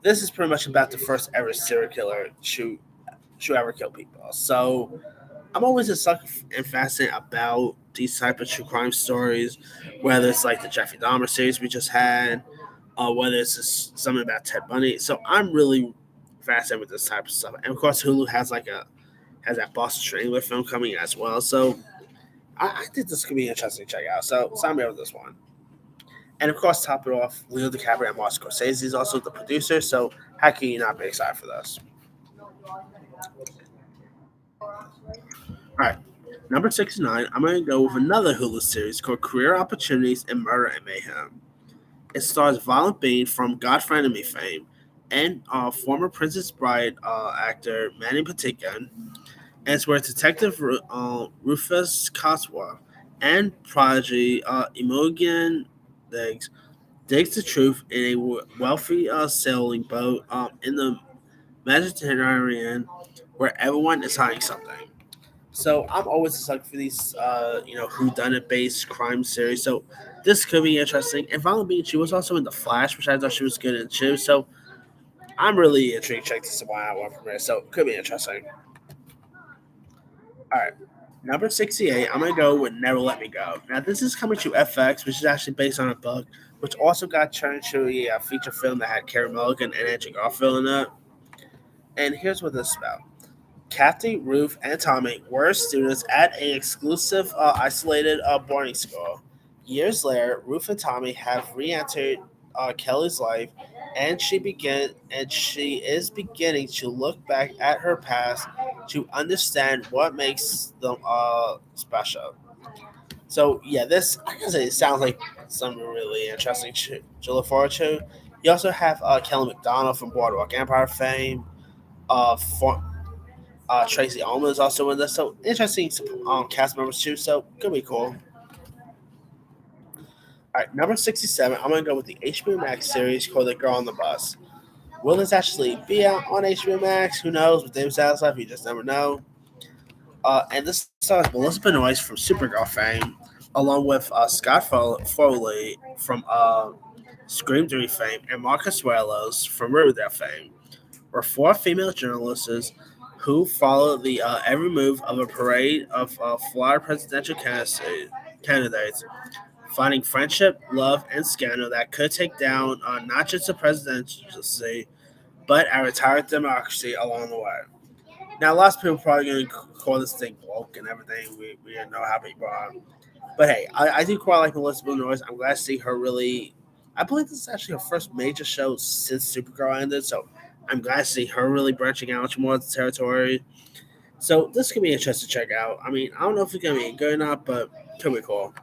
This is pretty much about the first ever serial killer to ever kill people. So I'm always a sucker and fascinated about these type of true crime stories, whether it's like the Jeffrey Dahmer series we just had, whether it's just something about Ted Bundy. So I'm really fascinated with this type of stuff. And of course, Hulu has that Boston Strangler film coming as well. So I think this could be interesting to check out. So sign me up with this one. And of course, top it off, Leo DiCaprio and Martin Scorsese is also the producer. So how can you not be excited for this? All right. Number 69, I'm going to go with another Hulu series called Career Opportunities and Murder and Mayhem. It stars Violent Bean from God Friend Me fame and former Princess Bride actor Manny Patinkin. And it's where Rufus Cosworth and Prodigy Imogen digs the truth in a wealthy sailing boat in the Mediterranean where everyone is hiding something. So I'm always a sucker for these, who done it based crime series. So this could be interesting. And Violet Beach, she was also in The Flash, which I thought she was good in too. So I'm really intrigued to check this one out one premiere. So it could be interesting. All right. Number 68, I'm going to go with Never Let Me Go. Now, this is coming to FX, which is actually based on a book, which also got turned into a feature film that had Carey Mulligan and Andrew Garfield in it. And here's what this is about. Kathy, Ruth, and Tommy were students at an exclusive, isolated boarding school. Years later, Ruth and Tommy have re-entered Kelly's life, and she is beginning to look back at her past to understand what makes them special. So yeah, this I can say it sounds like something really interesting to look forward to. You also have Kelly McDonald from Boardwalk Empire fame. For, Tracy Ullman is also in this. So interesting cast members too. So could be cool. All right, number 67. I'm gonna go with the HBO Max series called The Girl on the Bus. Will this actually be out on HBO Max? Who knows? With David Zaslav, you just never know. And this stars Melissa Benoist from Supergirl fame, along with Scott Foley from Scream 3 fame, and Marcus Wellos from Riverdale fame. Were four female journalists who followed the every move of a parade of Florida presidential candidates, finding friendship, love, and scandal that could take down not just the presidency, but our entire democracy along the way. Now, lots of people probably going to call this thing woke and everything. We didn't know how people are. But hey, I do quite like Melissa Benoist. I'm glad to see her really. I believe this is actually her first major show since Supergirl ended, so I'm glad to see her really branching out to more territory. So this could be interesting to check out. I mean, I don't know if it's gonna be good or not, but it could be cool.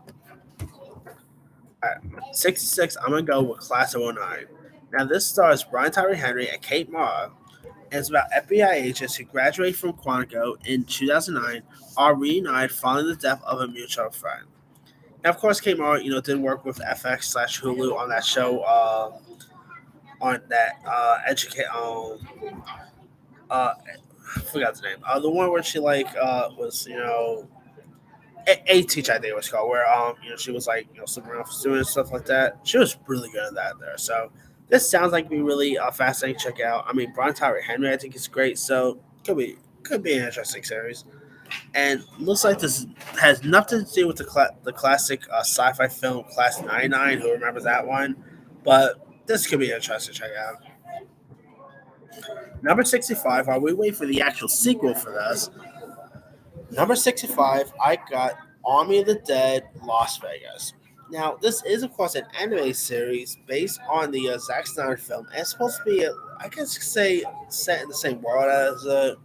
All right. 66, I'm gonna go with Class of '09. Now this stars Brian Tyree Henry and Kate Mara, and it's about FBI agents who graduate from Quantico in 2009 are reunited following the death of a mutual friend. Now, of course, Kate Mara, did work with FX/Hulu on that show, on that educate, I forgot the name, the one where she like was a teach I think it was called, where she was like slipping around for students stuff like that. She was really good at that there. So this sounds like be really fascinating to check out. I mean, Brian Tyree Henry, I think is great. So could be an interesting series. And looks like this has nothing to do with the classic sci-fi film Class 99. Who remembers that one? But this could be interesting to check out. Number 65. While we wait for the actual sequel for this, number 65, I got Army of the Dead Las Vegas. Now, this is, of course, an anime series based on the Zack Snyder film, and it's supposed to be, I guess, say, set in the same world as.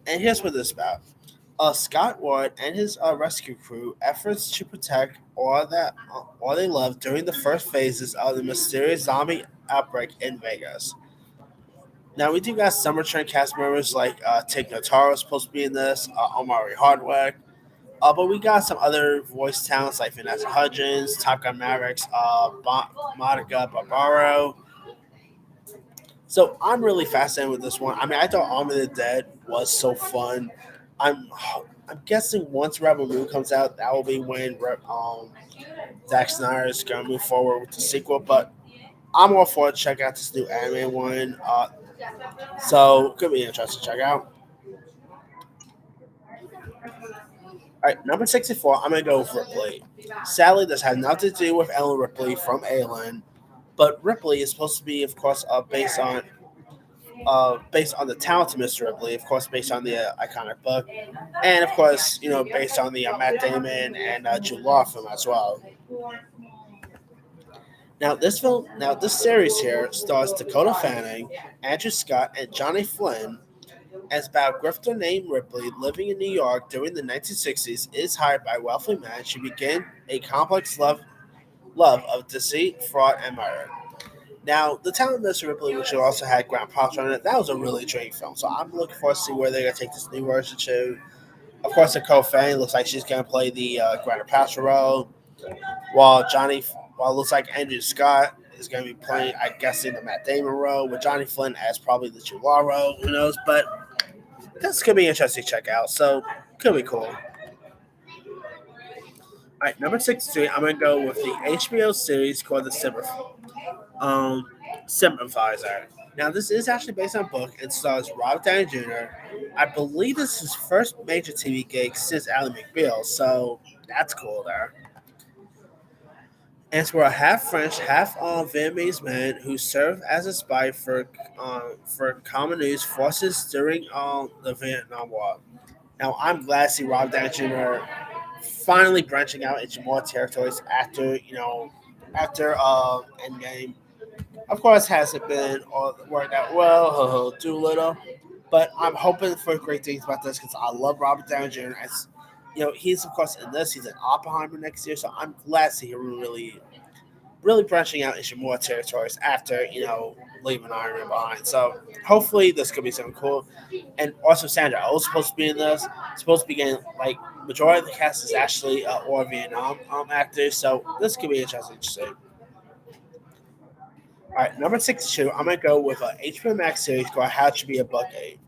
And here's what this is about. Scott Ward and his rescue crew efforts to protect all they love during the first phases of the mysterious zombie outbreak in Vegas. Now we do got some return cast members like Tig Notaro is supposed to be in this, Omari Hardwick, but we got some other voice talents like Vanessa Hudgens, Top Gun Mavericks, Monica Barbaro. So I'm really fascinated with this one. I mean, I thought Army of the Dead was so fun. I'm I'm guessing once Rebel Moon comes out, that will be when Zack Snyder is gonna move forward with the sequel. But I'm all for it. Check out this new anime one. So could be interesting to check out. All right, number 64. I'm gonna go with Ripley. Sadly, this has nothing to do with Ellen Ripley from Alien. But Ripley is supposed to be, of course, based on the talented Mr. Ripley, of course, based on the iconic book, and of course, based on the Matt Damon and Jude Law film as well. Now this series here stars Dakota Fanning, Andrew Scott, and Johnny Flynn. As about grifter named Ripley, living in New York during the 1960s, is hired by a wealthy man to begin a complex love of deceit, fraud, and murder. Now, the Town of Mr. Ripley, which also had Grant Paltrow in it, that was a really intriguing film. So I'm looking forward to see where they're going to take this new version to. Of course, Nicole Fanning looks like she's going to play the Grant Paltrow role, while it looks like Andrew Scott is going to be playing, I guess, in the Matt Damon role, with Johnny Flynn as probably the Jude Law role. Who knows? But this could be interesting to check out. So, could be cool. All right, number 63, I'm going to go with the HBO series called The um, Sympathizer. Now, this is actually based on a book and stars Robert Downey Jr. I believe this is his first major TV gig since Ally McBeal, so that's cool there. And it's for a half French, half Vietnamese man who served as a spy for Communist forces during the Vietnam War. Now, I'm glad to see Robert Downey Jr. finally branching out into more territories after Endgame. Of course, hasn't been all worked out well. Too little, but I'm hoping for great things about this because I love Robert Downey Jr. As he's of course in this. He's in Oppenheimer next year, so I'm glad to see him really branching out into more territories after leaving Iron Man behind. So hopefully this could be something cool. And also Sandra Oh is supposed to be in this. Supposed to be getting like majority of the cast is actually or Vietnam actors. So this could be interesting to see. All right, number 62, I'm going to go with a HBO Max series called How to Be a Book Aide.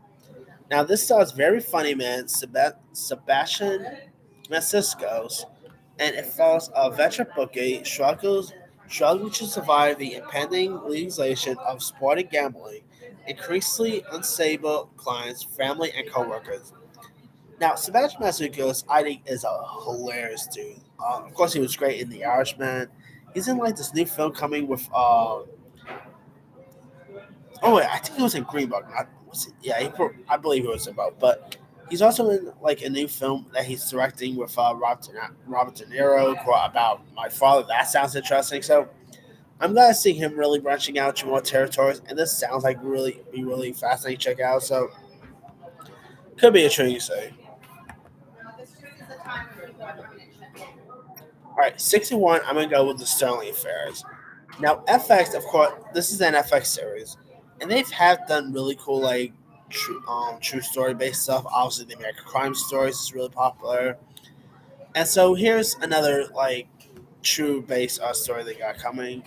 Now, this stars very funny man, Sebastian Maniscalco, and it follows a veteran book aide struggling to survive the impending legalization of sport and gambling, increasingly unstable clients, family, and coworkers. Now, Sebastian Maniscalco, I think, is a hilarious dude. Of course, he was great in The Irishman. He's in like this new film coming with oh wait, I think it was in Green Book. Not was it? Yeah, I believe it was in both. But he's also in like a new film that he's directing with Robert De Niro about my father. That sounds interesting. So I'm glad to see him really branching out to more territories, and this sounds like really fascinating to check out. So could be a trend you say. All right, 61. I'm gonna go with the Sterling Affairs. Now, FX, of course, this is an FX series, and they've have done really cool like true story based stuff. Obviously, the American Crime Stories is really popular, and so here's another like true based story they got coming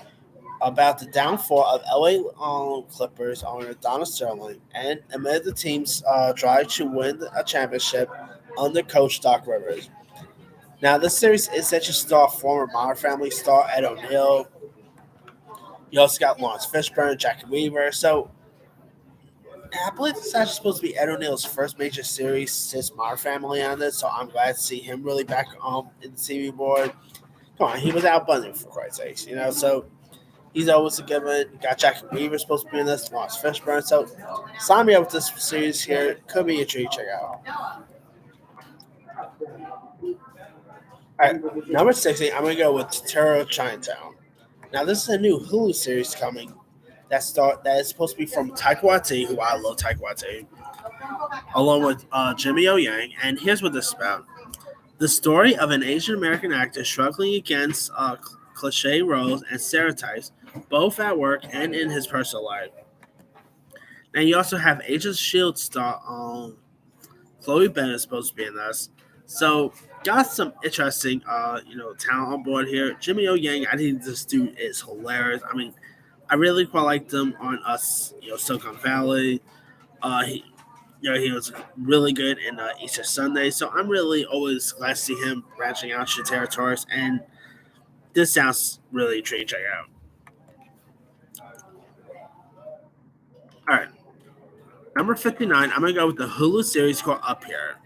about the downfall of LA Clippers owner Donald Sterling, and amid the team's drive to win a championship under coach Doc Rivers. Now, this series is set to star former Modern Family star Ed O'Neill. You also got Lawrence Fishburne, Jackie Weaver. So I believe this is actually supposed to be Ed O'Neill's first major series since Modern Family on this. So I'm glad to see him really back in the TV board. Come on, he was outbundled for Christ's sakes, So he's always a good one. Got Jackie Weaver supposed to be in this, Lawrence Fishburne. So sign me up with this series here. Could be a treat to check out. All right, number 60, I'm gonna go with Terror Chinatown. Now this is a new Hulu series coming that is supposed to be from Taika Waititi, who I love Taika Waititi, along with Jimmy O Yang. And here's what this is about: the story of an Asian American actor struggling against cliche roles and stereotypes, both at work and in his personal life. And you also have Agents of Shield star Chloe Bennett is supposed to be in this. So got some interesting talent on board here. Jimmy O Yang, I think this dude is hilarious. I mean, I really quite liked him on us, Silicon Valley. He he was really good in Easter Sunday. So I'm really always glad to see him branching out to territories, and this sounds really intriguing to check out. All right, number 59. I'm gonna go with the Hulu series called Up Here.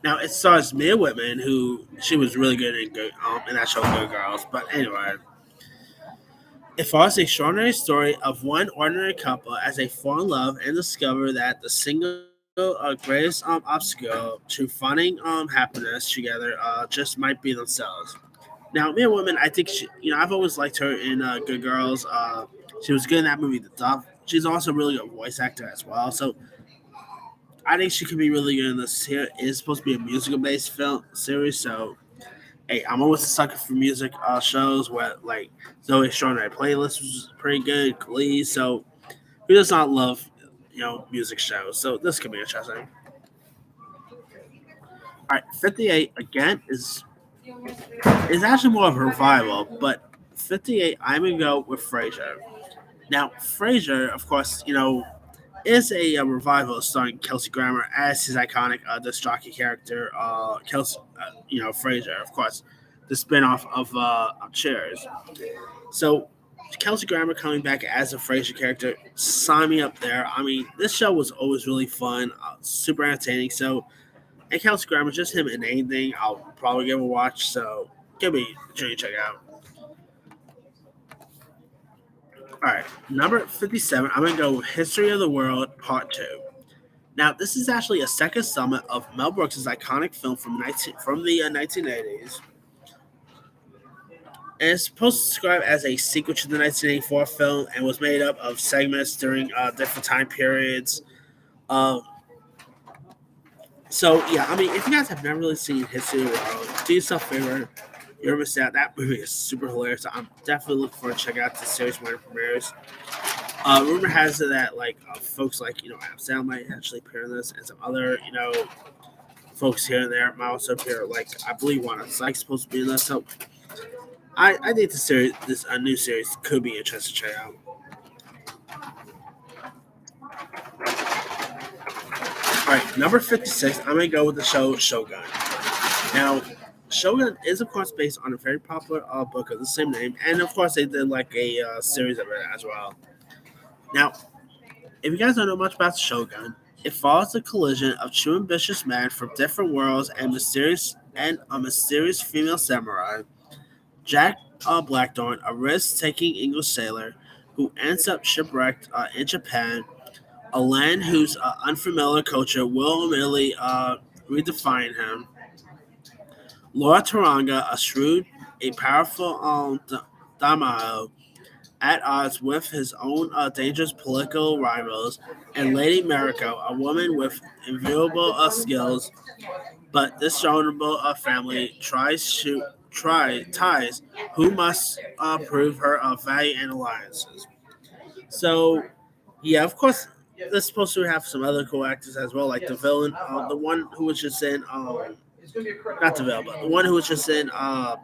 Now it stars Mia Whitman, who she was really good in that show Good Girls. But anyway, It follows the extraordinary story of one ordinary couple as they fall in love and discover that the single greatest obstacle to finding happiness together just might be themselves. Now, Mia Woman, I think I've always liked her in Good Girls. She was good in that movie, The Duff. She's also a really good voice actor as well. So I think she could be really good in this. Here it is supposed to be a musical based film series, so hey, I'm always a sucker for music shows where like Zoe Extraordinary Playlist was pretty good, Glee. So who does not love music shows? So this could be interesting. All right, 58 again is actually more of a revival, but 58 I'm gonna go with Frasier. Now Frasier, of course, is a revival starring Kelsey Grammer as his iconic disc jockey character, Kelsey, Frasier, of course, the spinoff of Cheers. So Kelsey Grammer coming back as a Frasier character, sign me up there. I mean, this show was always really fun, super entertaining. So, and Kelsey Grammer, just him in anything, I'll probably give a watch. So, give me a try to check out. All right, number 57. I'm gonna go with History of the World Part Two. Now, this is actually a second summit of Mel Brooks' iconic film from the 1980s. And it's supposed to describe as a sequel to the 1984 film and was made up of segments during different time periods. Um, so, yeah, I mean, if you guys have never really seen History of the World, do yourself a favor. You're missing out. That movie is super hilarious. So I'm definitely looking forward to check out the series when it premieres. Rumor has it that folks like Adam Sandler might actually appear in this, and some other folks here and there might also appear. Like I believe one of Sykes supposed to be in this. So I think this new series could be interesting to check out. All right, number 56. I'm gonna go with the show Shogun. Now, Shogun is of course based on a very popular book of the same name, and of course they did like a series of it as well. Now, if you guys don't know much about Shogun, it follows the collision of two ambitious men from different worlds and a mysterious female samurai, Jack Blackthorn, a risk-taking English sailor who ends up shipwrecked in Japan, a land whose unfamiliar culture will immediately redefine him. Laura Taranga, a powerful daimyo at odds with his own dangerous political rivals, and Lady Mariko, a woman with inviolable skills, but dishonorable family try ties who must prove her of value and alliances. So, yeah, of course, they're supposed to have some other cool actors as well, like the villain, the one who was just in, not the villain, but the one who was just in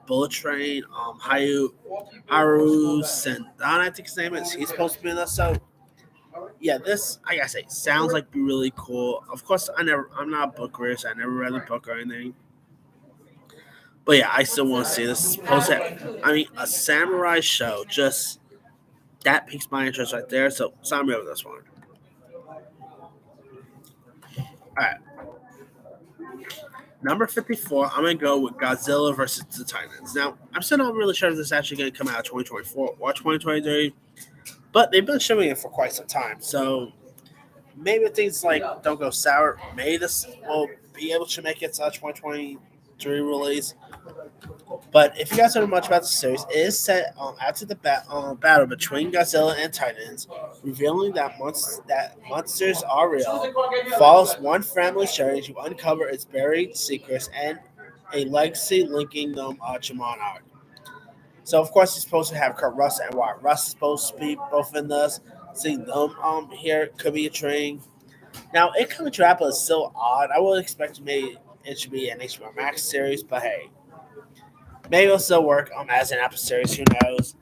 Bullet Train, Haru Sendan, I think his name is. He's supposed to be in this. So, yeah, this, I gotta say, sounds like be really cool. Of course, I'm not a book reader, so I never read the book or anything. But yeah, I still want to see this. I mean, a samurai show, just that piques my interest right there. So sign me over this one. All right, number 54. I'm gonna go with Godzilla versus the Titans. Now, I'm still not really sure if this is actually gonna come out 2024 or 2023, but they've been showing it for quite some time. So maybe things like don't go sour. Maybe this will be able to make its 2023 release. But if you guys don't know much about the series, it is set after the battle between Godzilla and Titans, revealing that monsters are real. Follows one family's journey to uncover its buried secrets and a legacy linking them to Monarch. So of course, you're supposed to have Kurt Russell and Wyatt Russ is supposed to be both in this. Seeing them here could be a train. Now, It Coming to Apple is still odd. I would expect maybe it should be an HBO Max series, but hey, maybe it'll still work as an Apple series. Who knows?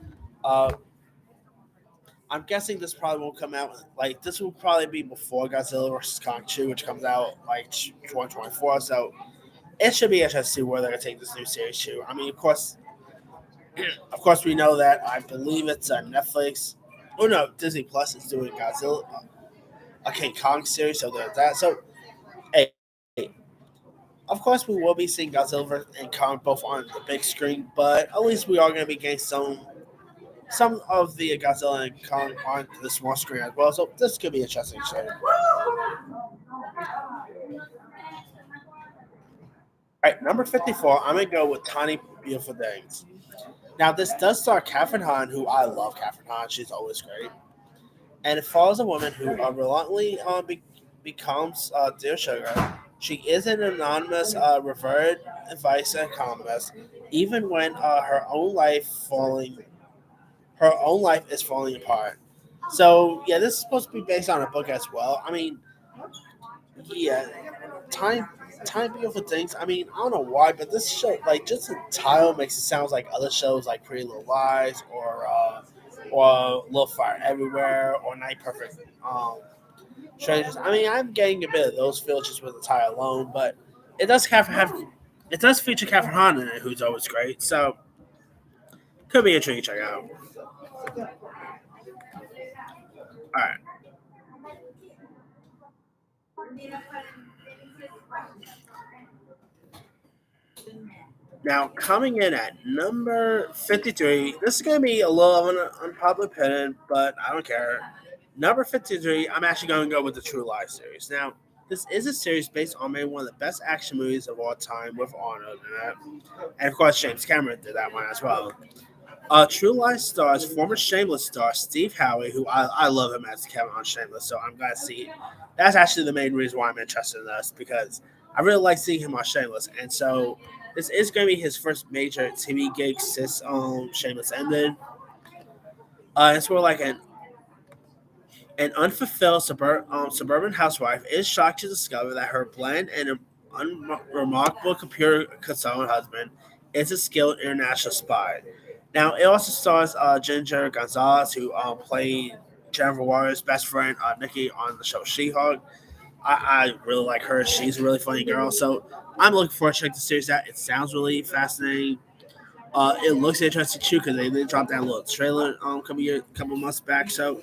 Uh, I'm guessing this probably won't come out. Like this will probably be before Godzilla vs Kong 2, which comes out like 2024. So it should be interesting to see where they're gonna take this new series to. I mean, of course, we know that. I believe it's Netflix. Oh no, Disney Plus is doing Godzilla, a King Kong series. So there's that. So hey, of course, we will be seeing Godzilla and Kong both on the big screen, but at least we are going to be getting some some of the Godzilla and Kong on the small screen as well. So this could be interesting show. All right, number 54, I'm gonna go with Tiny Beautiful Things. Now this does star Catherine Hahn, who I love. Catherine Hahn, she's always great, and it follows a woman who reluctantly becomes Dear Sugar. She is an anonymous, revered advice economist, even when her own life is falling apart. So yeah, this is supposed to be based on a book as well. I mean, yeah, time time beautiful things. I mean, I don't know why, but this show, like, just the title makes it sound like other shows like Pretty Little Lies or Little Fire Everywhere or Night Perfect Strangers. I mean, I'm getting a bit of those feels just with the title alone, but it does have it does feature Catherine Hahn in it, who's always great. So could be intriguing to check out. All right. Now, coming in at number 53, this is going to be a little of an unpopular opinion, but I don't care. Number 53, I'm actually going to go with the True Lies series. Now, this is a series based on maybe one of the best action movies of all time with Arnold in it. And of course, James Cameron did that one as well. True Lies stars former Shameless star Steve Howie, who I love him as Kevin on Shameless, so I'm glad to see. That's actually the main reason why I'm interested in this because I really like seeing him on Shameless, and so this is going to be his first major TV gig since Shameless ended. It's more like an unfulfilled suburban housewife is shocked to discover that her bland and unremarkable computer consultant husband is a skilled international spy. Now, it also stars Ginger Gonzalez, who played Jennifer Warren's best friend, Nikki, on the show She-Hulk. I really like her. She's a really funny girl. So I'm looking forward to check the series out. It sounds really fascinating. It looks interesting too because they dropped that little trailer couple months back. So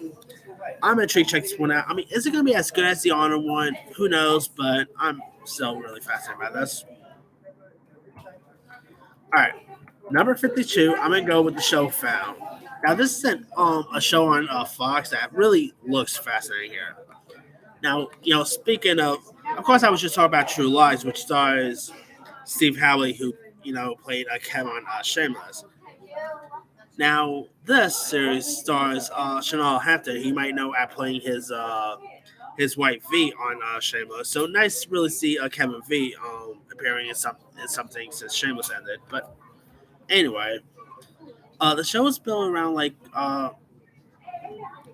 I'm intrigued to check this one out. I mean, is it going to be as good as the Honor one? Who knows? But I'm still really fascinated by this. All right, number 52. I'm gonna go with the show Found. Now, this is a show on Fox that really looks fascinating here. Now, speaking of course, I was just talking about True Lies, which stars Steve Howley, who played Kevin on Shameless. Now, this series stars Chanel Hampton. You might know at playing his wife V on Shameless. So nice to really see Kevin V appearing in something since Shameless ended. But anyway, the show is built around like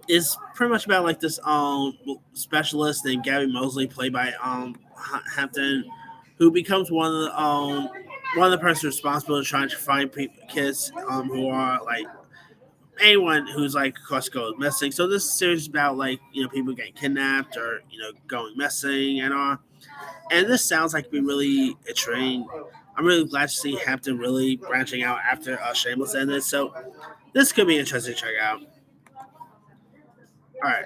is pretty much about like this specialist named Gabby Mosley, played by Hampton, who becomes one of the persons responsible for trying to find kids who are like anyone who's like of course goes missing. So this series is about like people getting kidnapped or going missing and all. And this sounds like it'd be really intriguing. I'm really glad to see Hampton really branching out after Shameless ended. So this could be interesting to check out. All right.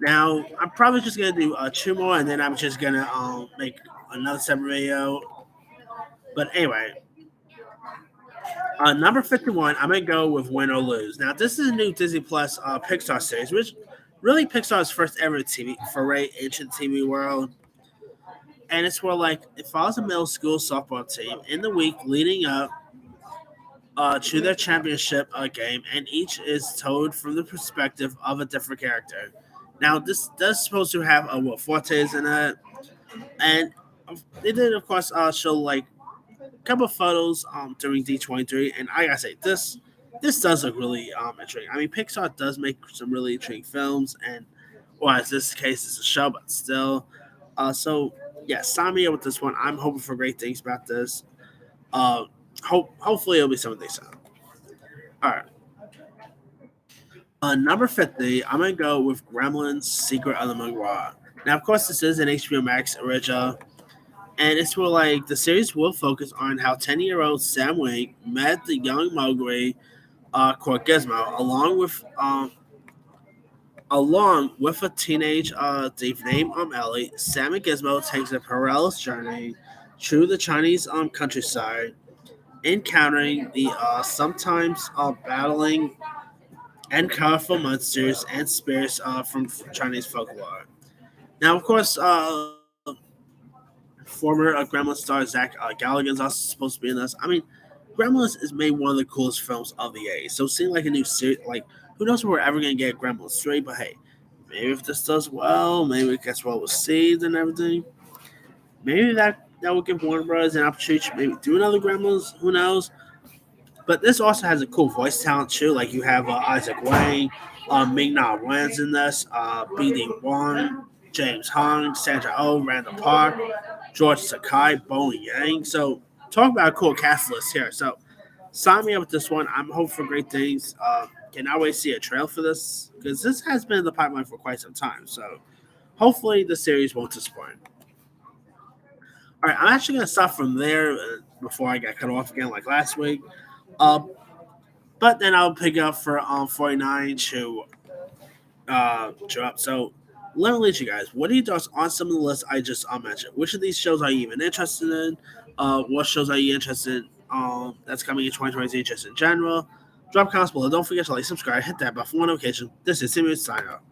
Now, I'm probably just going to do two more and then I'm just going to make another separate video. But anyway, number 51, I'm going to go with Win or Lose. Now, this is a new Disney Plus Pixar series, which really Pixar's first ever TV foray into the TV world. And it's where like it follows a middle school softball team in the week leading up to their championship game, and each is told from the perspective of a different character. Now, this does supposed to have Will Fortes in it, and they did, of course, show like a couple of photos during D23, and I gotta say this does look really intriguing. I mean, Pixar does make some really intriguing films, and well, as this case is a show, but still, so yeah, sign me up with this one. I'm hoping for great things about this. Uh, hopefully it'll be something decent. All right. Number 50, I'm gonna go with Gremlins: Secret of the Mogwai. Now, of course, this is an HBO Max original, and it's where like the series will focus on how 10-year-old Sam Wing met the young Mowgli, called Gizmo, along with a teenage thief named Ellie. Sam and Gizmo takes a perilous journey through the Chinese countryside, encountering the sometimes battling and colorful monsters and spirits from Chinese folklore. Now, of course, former Gremlins star Zach Galligan's also supposed to be in this. I mean, Gremlins is made one of the coolest films of the '80s. So seeing like a new series, like who knows if we're ever gonna get Gremlins 3, but hey, maybe if this does well, maybe it gets well received and everything. Maybe that will give Warner Bros. An opportunity to maybe do another Gremlins. Who knows? But this also has a cool voice talent too. Like you have Isaac Wang, Ming Na Wen's in this, B.D. Wong, James Hong, Sandra Oh, Randall Park, George Sakai, Bowen Yang. So talk about a cool cast list here. So sign me up with this one. I'm hoping for great things. Cannot wait to see a trail for this because this has been in the pipeline for quite some time. So hopefully the series won't disappoint. All right, I'm actually gonna stop from there before I get cut off again like last week. Uh, but then I'll pick up for 49 to drop. So let me let you guys. What are your thoughts on some of the lists I just mentioned? Which of these shows are you even interested in? What shows are you interested in? That's coming in 2023 just in general. Drop comments below. Don't forget to like, subscribe, hit that bell for notification. This is Simeon sign up.